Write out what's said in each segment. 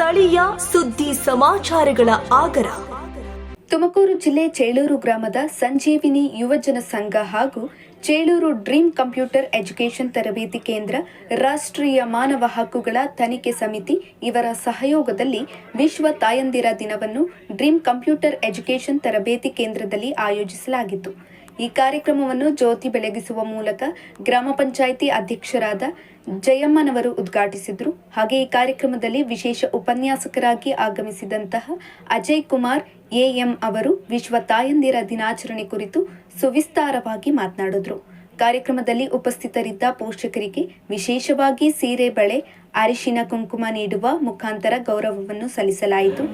ಸ್ಥಳೀಯ ಸುದ್ದಿ ಸಮಾಚಾರಗಳ ಆಗರ. ತುಮಕೂರು ಜಿಲ್ಲೆ ಚೇಳೂರು ಗ್ರಾಮದ ಸಂಜೀವಿನಿ ಯುವಜನ ಸಂಘ ಹಾಗೂ ಚೇಳೂರು ಡ್ರೀಮ್ ಕಂಪ್ಯೂಟರ್ ಎಜುಕೇಷನ್ ತರಬೇತಿ ಕೇಂದ್ರ, ರಾಷ್ಟ್ರೀಯ ಮಾನವ ಹಕ್ಕುಗಳ ತನಿಖೆ ಸಮಿತಿ ಇವರ ಸಹಯೋಗದಲ್ಲಿ ವಿಶ್ವ ತಾಯಂದಿರ ದಿನವನ್ನು ಡ್ರೀಮ್ ಕಂಪ್ಯೂಟರ್ ಎಜುಕೇಷನ್ ತರಬೇತಿ ಕೇಂದ್ರದಲ್ಲಿ ಆಯೋಜಿಸಲಾಗಿತ್ತು. ಈ ಕಾರ್ಯಕ್ರಮವನ್ನು ಜ್ಯೋತಿ ಬೆಳಗಿಸುವ ಮೂಲಕ ಗ್ರಾಮ ಪಂಚಾಯಿತಿ ಅಧ್ಯಕ್ಷರಾದ ಜಯಮ್ಮನವರು ಉದ್ಘಾಟಿಸಿದರು. ಹಾಗೆ ಈ ಕಾರ್ಯಕ್ರಮದಲ್ಲಿ ವಿಶೇಷ ಉಪನ್ಯಾಸಕರಾಗಿ ಆಗಮಿಸಿದಂತಹ ಅಜಯ್ ಕುಮಾರ್ ಎಎಂ ಅವರು ವಿಶ್ವ ತಾಯಂದಿರ ದಿನಾಚರಣೆ ಕುರಿತು ಸುವಿಸ್ತಾರವಾಗಿ ಮಾತನಾಡಿದರು. ಕಾರ್ಯಕ್ರಮದಲ್ಲಿ ಉಪಸ್ಥಿತರಿದ್ದ ಪೋಷಕರಿಗೆ ವಿಶೇಷವಾಗಿ ಸೀರೆ, ಬಳೆ, ಅರಿಶಿನ ಕುಂಕುಮ ನೀಡುವ ಮುಖಾಂತರ ಗೌರವವನ್ನು ಸಲ್ಲಿಸಲಾಯಿತು.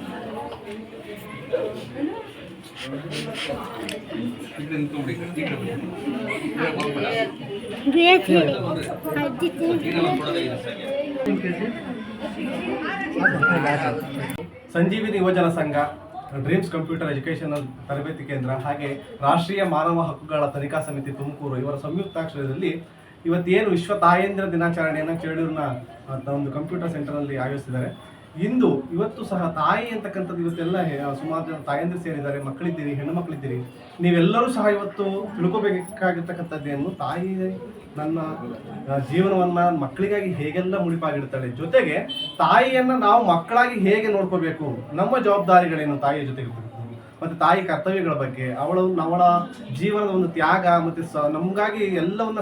ಸಂಜೀವಿನಿ ಯುವಜನ ಸಂಘ, ಡ್ರೀಮ್ಸ್ ಕಂಪ್ಯೂಟರ್ ಎಜುಕೇಷನಲ್ ತರಬೇತಿ ಕೇಂದ್ರ ಹಾಗೆ ರಾಷ್ಟ್ರೀಯ ಮಾನವ ಹಕ್ಕುಗಳ ತನಿಖಾ ಸಮಿತಿ ತುಮಕೂರು ಇವರ ಸಂಯುಕ್ತಾಶ್ರಯದಲ್ಲಿ ಇವತ್ತೇನು ವಿಶ್ವ ತಾಯಂದಿರ ದಿನಾಚರಣೆಯನ್ನು ಚೇಳೂರಿನ ಒಂದು ಕಂಪ್ಯೂಟರ್ ಸೆಂಟರ್ನಲ್ಲಿ ಆಯೋಜಿಸಿದ್ದಾರೆ. ಇವತ್ತು ಸಹ ತಾಯಿ ಅಂತಕ್ಕಂಥದ್ದು ಇವತ್ತೆಲ್ಲ ಸುಮಾರು ಜನ ತಾಯಂದಿರು ಸೇರಿದ್ದಾರೆ, ಮಕ್ಕಳಿದ್ದೀರಿ, ಹೆಣ್ಣು ಮಕ್ಕಳಿದ್ದೀರಿ. ನೀವೆಲ್ಲರೂ ಸಹ ಇವತ್ತು ತಿಳ್ಕೋಬೇಕಾಗಿರ್ತಕ್ಕಂಥದ್ದೇನು, ತಾಯಿ ನನ್ನ ಜೀವನವನ್ನು ಮಕ್ಕಳಿಗಾಗಿ ಹೇಗೆಲ್ಲ ಮುಡಿಪಾಗಿಡ್ತಾಳೆ, ಜೊತೆಗೆ ತಾಯಿಯನ್ನು ನಾವು ಮಕ್ಕಳಾಗಿ ಹೇಗೆ ನೋಡ್ಕೋಬೇಕು, ನಮ್ಮ ಜವಾಬ್ದಾರಿಗಳೇನು ತಾಯಿಯ ಜೊತೆಗೆ ಮತ್ತು ತಾಯಿ ಕರ್ತವ್ಯಗಳ ಬಗ್ಗೆ, ಅವಳ ಜೀವನದ ಒಂದು ತ್ಯಾಗ ಮತ್ತು ನಮಗಾಗಿ ಎಲ್ಲವನ್ನ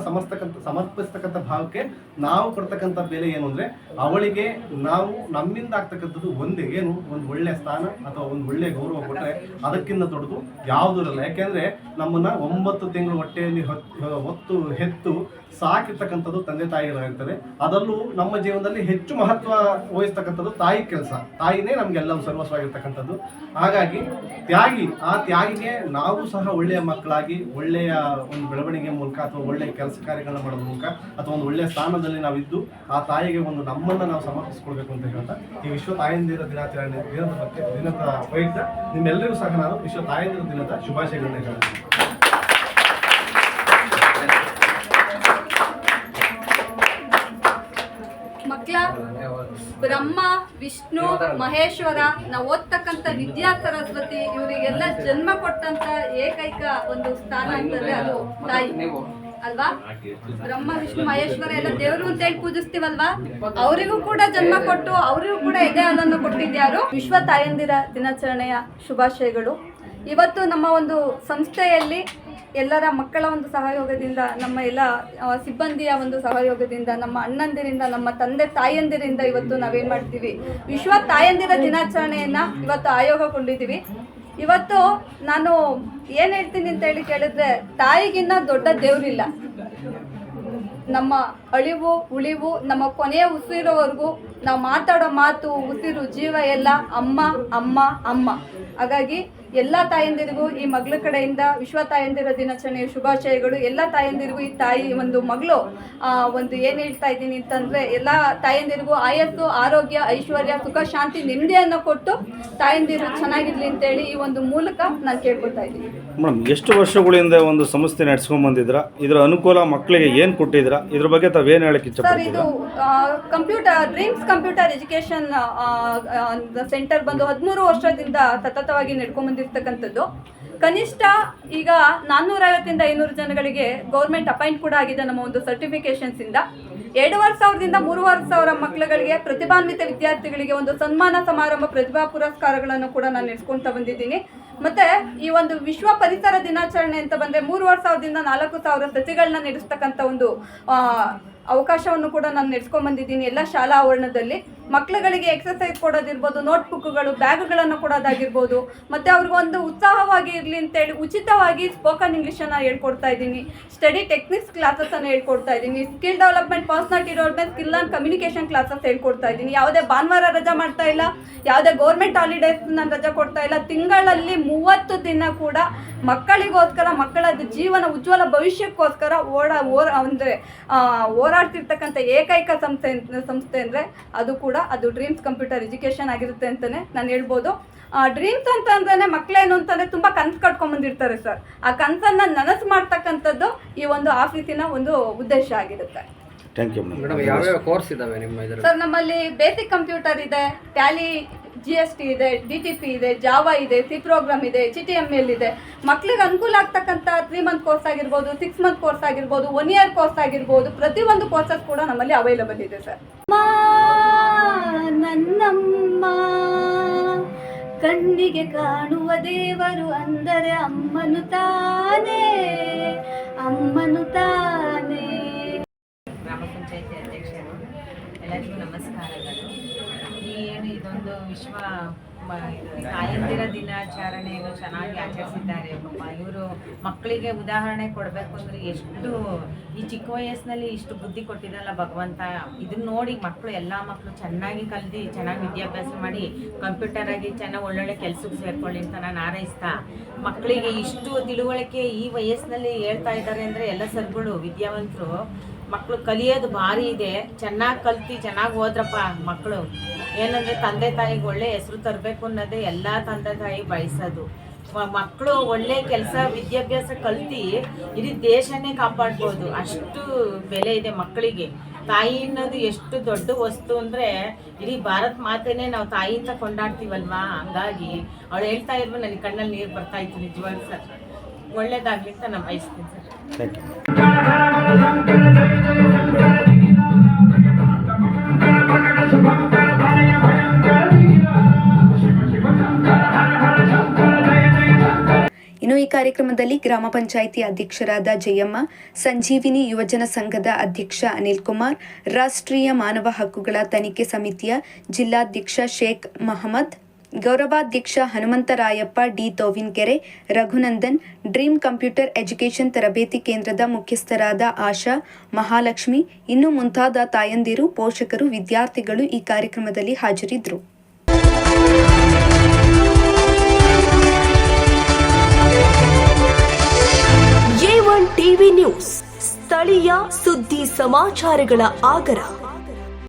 ಸಮರ್ಪಿಸ್ತಕ್ಕಂಥ ಭಾವಕ್ಕೆ ನಾವು ಕೊಡ್ತಕ್ಕಂಥ ಬೆಲೆ ಏನು ಅಂದರೆ, ಅವಳಿಗೆ ನಾವು ನಮ್ಮಿಂದ ಆಗ್ತಕ್ಕಂಥದ್ದು ಒಂದು ಒಳ್ಳೆಯ ಸ್ಥಾನ ಅಥವಾ ಒಂದು ಒಳ್ಳೆಯ ಗೌರವ ಕೊಟ್ಟರೆ ಅದಕ್ಕಿಂತ ದೊಡ್ಡದು ಯಾವುದೂ ಇರಲ್ಲ. ಯಾಕೆಂದರೆ ನಮ್ಮನ್ನು 9 ತಿಂಗಳು ಹೊಟ್ಟೆಯಲ್ಲಿ ಹೊತ್ತು ಹೆತ್ತು ಸಾಕಿರ್ತಕ್ಕಂಥದ್ದು ತಂದೆ ತಾಯಿಗಳಾಗಿರ್ತಾರೆ. ಅದರಲ್ಲೂ ನಮ್ಮ ಜೀವನದಲ್ಲಿ ಹೆಚ್ಚು ಮಹತ್ವ ವಹಿಸ್ತಕ್ಕಂಥದ್ದು ತಾಯಿ ಕೆಲಸ. ತಾಯಿನೇ ನಮಗೆಲ್ಲವೂ ಸರ್ವಸ್ವಾಗಿರ್ತಕ್ಕಂಥದ್ದು. ಹಾಗಾಗಿ ಆ ತ್ಯಾಗಿಗೆ ನಾವು ಸಹ ಒಳ್ಳೆಯ ಮಕ್ಕಳಾಗಿ ಒಳ್ಳೆಯ ಒಂದು ಬೆಳವಣಿಗೆ ಮೂಲಕ ಅಥವಾ ಒಳ್ಳೆಯ ಕೆಲಸ ಕಾರ್ಯಗಳನ್ನ ಮಾಡೋದ್ರ ಮೂಲಕ ಅಥವಾ ಒಂದು ಒಳ್ಳೆಯ ಸ್ಥಾನದಲ್ಲಿ ನಾವಿದ್ದು ಆ ತಾಯಿಗೆ ನಮ್ಮನ್ನು ನಾವು ಸಮರ್ಪಿಸ್ಕೊಳ್ಬೇಕು ಅಂತ ಹೇಳ್ತಾ ಈ ವಿಶ್ವ ತಾಯಂದಿರ ದಿನಾಚರಣೆ ದಿನದ ಪ್ರಯುಕ್ತ ನಿಮ್ಮೆಲ್ಲರಿಗೂ ಸಹ ನಾನು ವಿಶ್ವ ತಾಯಂದಿರ ದಿನದ ಶುಭಾಶಯಗಳನ್ನ ಹೇಳ್ತೀನಿ. ಬ್ರಹ್ಮ, ವಿಷ್ಣು, ಮಹೇಶ್ವರ, ನಾವು ಓದ್ತಕ್ಕಂಥ ವಿದ್ಯಾ ಸರಸ್ವತಿ, ಇವರಿಗೆಲ್ಲ ಜನ್ಮ ಕೊಟ್ಟಂತ ಏಕೈಕ ಒಂದು ಸ್ಥಾನ ಅಂತಂದ್ರೆ ಅದು ತಾಯಿ ಅಲ್ವಾ. ಬ್ರಹ್ಮ, ವಿಷ್ಣು, ಮಹೇಶ್ವರ ಎಲ್ಲ ದೇವರು ಅಂತ ಹೇಳಿ ಪೂಜಿಸ್ತೀವಲ್ವಾ, ಅವರಿಗೂ ಕೂಡ ಜನ್ಮ ಕೊಟ್ಟು ಅವರಿಗೂ ಕೂಡ ಇದೇ ಹಾಲನ್ನು ಕೊಟ್ಟಿದ್ಯಾರು. ವಿಶ್ವ ತಾಯಂದಿರ ದಿನಾಚರಣೆಯ ಶುಭಾಶಯಗಳು. ಇವತ್ತು ನಮ್ಮ ಒಂದು ಸಂಸ್ಥೆಯಲ್ಲಿ ಎಲ್ಲರ ಮಕ್ಕಳ ಒಂದು ಸಹಯೋಗದಿಂದ, ನಮ್ಮ ಎಲ್ಲ ಸಿಬ್ಬಂದಿಯ ಒಂದು ಸಹಯೋಗದಿಂದ, ನಮ್ಮ ಅಣ್ಣಂದಿರಿಂದ, ನಮ್ಮ ತಂದೆ ತಾಯಂದಿರಿಂದ ಇವತ್ತು ನಾವೇನು ಮಾಡ್ತೀವಿ, ವಿಶ್ವ ತಾಯಂದಿರ ದಿನಾಚರಣೆಯನ್ನು ಇವತ್ತು ಆಯೋಗಗೊಂಡಿದ್ದೀವಿ. ಇವತ್ತು ನಾನು ಏನು ಹೇಳ್ತೀನಿ ಅಂತ ಹೇಳಿ ಕೇಳಿದ್ರೆ, ತಾಯಿಗಿನ್ನ ದೊಡ್ಡ ದೇವರಿಲ್ಲ. ನಮ್ಮ ಅಳಿವು ಉಳಿವು, ನಮ್ಮ ಕೊನೆಯ ಉಸಿರೋವರೆಗೂ ನಾವು ಮಾತಾಡೋ ಮಾತು, ಉಸಿರು, ಜೀವ ಎಲ್ಲ ಅಮ್ಮ ಅಮ್ಮ ಅಮ್ಮ. ಹಾಗಾಗಿ ಎಲ್ಲ ತಾಯಂದಿರಿಗೂ ಈ ಮಗಳ ಕಡೆಯಿಂದ ವಿಶ್ವ ತಾಯಂದಿರ ದಿನಾಚರಣೆಯ ಶುಭಾಶಯಗಳು. ಎಲ್ಲ ತಾಯಂದಿರಿಗೂ ಈ ತಾಯಿ ಒಂದು ಮಗಳು ಒಂದು ಏನು ಹೇಳ್ತಾ ಇದ್ದೀನಿ ಅಂತಂದರೆ, ಎಲ್ಲ ತಾಯಂದಿರಿಗೂ ಆಯಸ್ಸು, ಆರೋಗ್ಯ, ಐಶ್ವರ್ಯ, ಸುಖ, ಶಾಂತಿ, ನೆಮ್ಮದಿಯನ್ನು ಕೊಟ್ಟು ತಾಯಂದಿರು ಚೆನ್ನಾಗಿರ್ಲಿ ಅಂತೇಳಿ ಈ ಒಂದು ಮೂಲಕ ನಾನು ಕೇಳ್ಕೊತಾ ಇದ್ದೀನಿ. ಮೇಡಮ್, ಎಷ್ಟು ವರ್ಷಗಳಿಂದ ಒಂದು ಸಂಸ್ಥೆ ನಡೆಸ್ಕೊಂಡ್ ಬಂದಿದ್ರ, ಇದರ ಅನುಕೂಲ ಮಕ್ಕಳಿಗೆ ಏನು ಕೊಟ್ಟಿದ್ರ, ಇದ್ರ ಬಗ್ಗೆ ತಾವೇನು ಹೇಳಕ್ಕೆ ಇಷ್ಟಪಡ್ತೀರಾ? ಸರ್, ಇದು ಡ್ರೀಮ್ಸ್ ಕಂಪ್ಯೂಟರ್ ಎಜುಕೇಷನ್ ಸೆಂಟರ್ ಬಂದು 13 ವರ್ಷದಿಂದ ಸತತವಾಗಿ ನಡ್ಕೊಂಡ್ ಬಂದಿರ್ತಕ್ಕಂಥದ್ದು. ಕನಿಷ್ಠ ಈಗ 450 500 ಜನಗಳಿಗೆ ಗೌರ್ಮೆಂಟ್ ಅಪಾಯಿಂಟ್ ಕೂಡ ಆಗಿದೆ ನಮ್ಮ ಒಂದು ಸರ್ಟಿಫಿಕೇಶನ್ಸ್ ಇಂದ. 2,500ದಿಂದ 3,500 ಮಕ್ಕಳುಗಳಿಗೆ, ಪ್ರತಿಭಾನ್ವಿತ ವಿದ್ಯಾರ್ಥಿಗಳಿಗೆ ಒಂದು ಸನ್ಮಾನ ಸಮಾರಂಭ, ಪ್ರತಿಭಾ ಪುರಸ್ಕಾರಗಳನ್ನು ಕೂಡ ನಾನು ನಡೆಸ್ಕೊಳ್ತಾ ಬಂದಿದ್ದೀನಿ. ಮತ್ತೆ ಈ ಒಂದು ವಿಶ್ವ ಪರಿಸರ ದಿನಾಚರಣೆ ಅಂತ ಬಂದರೆ 3,500ದಿಂದ 4,000 ಸಸಿಗಳನ್ನ ನಡೆಸ್ತಕ್ಕಂಥ ಒಂದು ಅವಕಾಶವನ್ನು ಕೂಡ ನಾನು ನಡೆಸ್ಕೊಂಡ್ಬಂದಿದ್ದೀನಿ ಎಲ್ಲ ಶಾಲಾ ಆವರಣದಲ್ಲಿ. ಮಕ್ಕಳುಗಳಿಗೆ ಎಕ್ಸಸೈಸ್ ಕೊಡೋದಿರ್ಬೋದು, ನೋಟ್ಬುಕ್ಗಳು, ಬ್ಯಾಗ್ಗಳನ್ನು ಕೊಡೋದಾಗಿರ್ಬೋದು, ಮತ್ತು ಅವ್ರಿಗೊಂದು ಉತ್ಸಾಹವಾಗಿ ಇರಲಿ ಅಂತೇಳಿ ಉಚಿತವಾಗಿ ಸ್ಪೋಕನ್ ಇಂಗ್ಲೀಷನ್ನು ಹೇಳ್ಕೊಡ್ತಾ ಇದ್ದೀನಿ. ಸ್ಟಡಿ ಟೆಕ್ನಿಕ್ಸ್ ಕ್ಲಾಸಸನ್ನು ಹೇಳ್ಕೊಡ್ತಾ ಇದ್ದೀನಿ. Skill development, personality development, skill and communication classes ಹೇಳ್ಕೊಡ್ತಾ ಇದ್ದೀನಿ. ಯಾವುದೇ ಭಾನುವಾರ ರಜಾ ಮಾಡ್ತಾ ಇಲ್ಲ, ಯಾವುದೇ ಗೌರ್ಮೆಂಟ್ ಹಾಲಿಡೇಸ್ ನಾನು ರಜಾ ಕೊಡ್ತಾ ಇಲ್ಲ. ತಿಂಗಳಲ್ಲಿ 30 ದಿನ ಕೂಡ ಮಕ್ಕಳಿಗೋಸ್ಕರ, ಮಕ್ಕಳ ಜೀವನ ಉಜ್ವಲ ಭವಿಷ್ಯಕ್ಕೋಸ್ಕರ ಹೋರಾಡ್ತಿರ್ತಕ್ಕಂಥ ಏಕೈಕ ಸಂಸ್ಥೆ ಅಂದರೆ ಅದು ಡ್ರೀಮ್ಸ್ ಕಂಪ್ಯೂಟರ್ ಎಜುಕೇಷನ್ ಆಗಿರುತ್ತೆ ಅಂತಲೇ ನಾನು ಹೇಳ್ಬೋದು. ಡ್ರೀಮ್ಸ್ ಅಂತಂದ್ರೆ ಮಕ್ಕಳೇನು ಅಂತಂದರೆ ತುಂಬ ಕನಸು ಕಟ್ಕೊಂಡ್ಬಂದಿರ್ತಾರೆ ಸರ್. ಆ ಕನಸನ್ನು ನನಸು ಮಾಡ್ತಕ್ಕಂಥದ್ದು ಈ ಒಂದು ಆಫೀಸಿನ ಒಂದು ಉದ್ದೇಶ ಆಗಿರುತ್ತೆ. Thank you madam. ಯಾವ್ಯಾವ ಕೋರ್ಸ್ ಇದಾವೆ ನಿಮ್ಮ ಇದರಲ್ಲಿ? ಸರ್ ನಮ್ಮಲ್ಲಿ ಬೇಸಿಕ್ ಕಂಪ್ಯೂಟರ್ ಇದೆ, ಟ್ಯಾಲಿ GST ಇದೆ, DTP ಇದೆ, ಜಾವಾ ಇದೆ, ಸಿ ಪ್ರೋಗ್ರಾಮ್ ಇದೆ, HTML ಇದೆ. ಮಕ್ಳಿಗೆ ಅನುಕೂಲ ಆಗ್ತಕ್ಕಂಥ 3 ಮಂತ್ ಕೋರ್ಸ್ ಆಗಿರ್ಬೋದು, 6 ಮಂತ್ ಕೋರ್ಸ್ ಆಗಿರ್ಬೋದು, 1 ಇಯರ್ ಕೋರ್ಸ್ ಆಗಿರ್ಬೋದು, ಪ್ರತಿಯೊಂದು ಕೋರ್ಸಸ್ ಕೂಡ ನಮ್ಮಲ್ಲಿ ಅವೈಲಬಲ್ ಇದೆ ಸರ್. ನನ್ನಮ್ಮ ಕಣ್ಣಿಗೆ ಕಾಣುವ ದೇವರು ಅಂದರೆ ಅಮ್ಮನು ತಾನೇ, ಅಮ್ಮನು ತಾನೇ. ಗ್ರಾಮ ಪಂಚಾಯತಿ ಅಧ್ಯಕ್ಷರು, ಎಲ್ಲರಿಗೂ ನಮಸ್ಕಾರಗಳು. ಇದೊಂದು ವಿಶ್ವ ತಾಯಂದಿರ ದಿನಾಚರಣೆಯನ್ನು ಚೆನ್ನಾಗಿ ಆಚರಿಸಿದ್ದಾರೆ. ಇವರು ಮಕ್ಕಳಿಗೆ ಉದಾಹರಣೆ ಕೊಡಬೇಕು ಅಂದರೆ ಎಷ್ಟು ಈ ಚಿಕ್ಕ ವಯಸ್ಸಿನಲ್ಲಿ ಇಷ್ಟು ಬುದ್ಧಿ ಕೊಟ್ಟಿದ್ದಲ್ಲ ಭಗವಂತ. ಇದನ್ನ ನೋಡಿ ಮಕ್ಕಳು ಎಲ್ಲ ಮಕ್ಕಳು ಚೆನ್ನಾಗಿ ಕಲಿತು ಚೆನ್ನಾಗಿ ವಿದ್ಯಾಭ್ಯಾಸ ಮಾಡಿ ಕಂಪ್ಯೂಟರ್ ಆಗಿ ಚೆನ್ನಾಗಿ ಒಳ್ಳೊಳ್ಳೆ ಕೆಲಸಕ್ಕೆ ಸೇರ್ಕೊಳ್ಳಿ ಅಂತ ನಾನು ಹಾರೈಸ್ತಾ, ಮಕ್ಕಳಿಗೆ ಇಷ್ಟು ತಿಳುವಳಿಕೆ ಈ ವಯಸ್ಸಿನಲ್ಲಿ ಹೇಳ್ತಾ ಇದ್ದಾರೆ ಅಂದರೆ ಎಲ್ಲ ಸರ್ಗಳು ವಿದ್ಯಾವಂತರು. ಮಕ್ಕಳು ಕಲಿಯೋದು ಭಾರಿ ಇದೆ. ಚೆನ್ನಾಗಿ ಕಲ್ತು ಚೆನ್ನಾಗಿ ಹೋದ್ರಪ್ಪ ಮಕ್ಕಳು. ಏನಂದರೆ ತಂದೆ ತಾಯಿಗೆ ಒಳ್ಳೆ ಹೆಸರು ತರಬೇಕು ಅನ್ನೋದೇ ಎಲ್ಲ ತಂದೆ ತಾಯಿ ಬಯಸೋದು. ಮಕ್ಕಳು ಒಳ್ಳೆ ಕೆಲಸ ವಿದ್ಯಾಭ್ಯಾಸ ಕಲ್ತು ಇಡೀ ದೇಶನೇ ಕಾಪಾಡ್ಬೋದು, ಅಷ್ಟು ಬೆಲೆ ಇದೆ ಮಕ್ಕಳಿಗೆ. ತಾಯಿ ಅನ್ನೋದು ಎಷ್ಟು ದೊಡ್ಡ ವಸ್ತು ಅಂದರೆ ಇಡೀ ಭಾರತ ಮಾತೆನೇ ನಾವು ತಾಯಿಯಿಂದ ಕೊಂಡಾಡ್ತೀವಲ್ವಾ. ಹಂಗಾಗಿ ಅವಳು ಹೇಳ್ತಾ ಇರುವ ನನಗೆ ಕಣ್ಣಲ್ಲಿ ನೀರು ಬರ್ತಾ ಇತ್ತು. ನಿಜವಾಗಿ ಸರ್ ಒಳ್ಳೇದಾಗಲಿ ಅಂತ ನಾನು ಬಯಸ್ತೀನಿ ಸರ್. Thank you. ಇನ್ನು ಈ ಕಾರ್ಯಕ್ರಮದಲ್ಲಿ ಗ್ರಾಮ ಪಂಚಾಯಿತಿ ಅಧ್ಯಕ್ಷರಾದ ಜಯಮ್ಮ, ಸಂಜೀವಿನಿ ಯುವಜನ ಸಂಘದ ಅಧ್ಯಕ್ಷ ಅನಿಲ್ ಕುಮಾರ್, ರಾಷ್ಟ್ರೀಯ ಮಾನವ ಹಕ್ಕುಗಳ ತನಿಖೆ ಸಮಿತಿಯ ಜಿಲ್ಲಾಧ್ಯಕ್ಷ ಶೇಖ್ ಮಹಮ್ಮದ್, ಗೌರವಾಧ್ಯಕ್ಷ Hanumantharayappa D Tovinakere, Raghunandan, dream computer education ತರಬೇತಿ ಕೇಂದ್ರದ ಮುಖ್ಯಸ್ಥರಾದ ಆಶಾ, ಮಹಾಲಕ್ಷ್ಮಿ, ಇನ್ನು ಮುಂತಾದ ತಾಯಂದಿರು, ಪೋಷಕರು, ವಿದ್ಯಾರ್ಥಿಗಳು ಈ ಕಾರ್ಯಕ್ರಮದಲ್ಲಿ ಹಾಜರಿದ್ದರು. A1 TV ನ್ಯೂಸ್, ಸ್ಥಳೀಯ ಸುದ್ದಿ ಸಮಾಚಾರಗಳ ಆಗರ.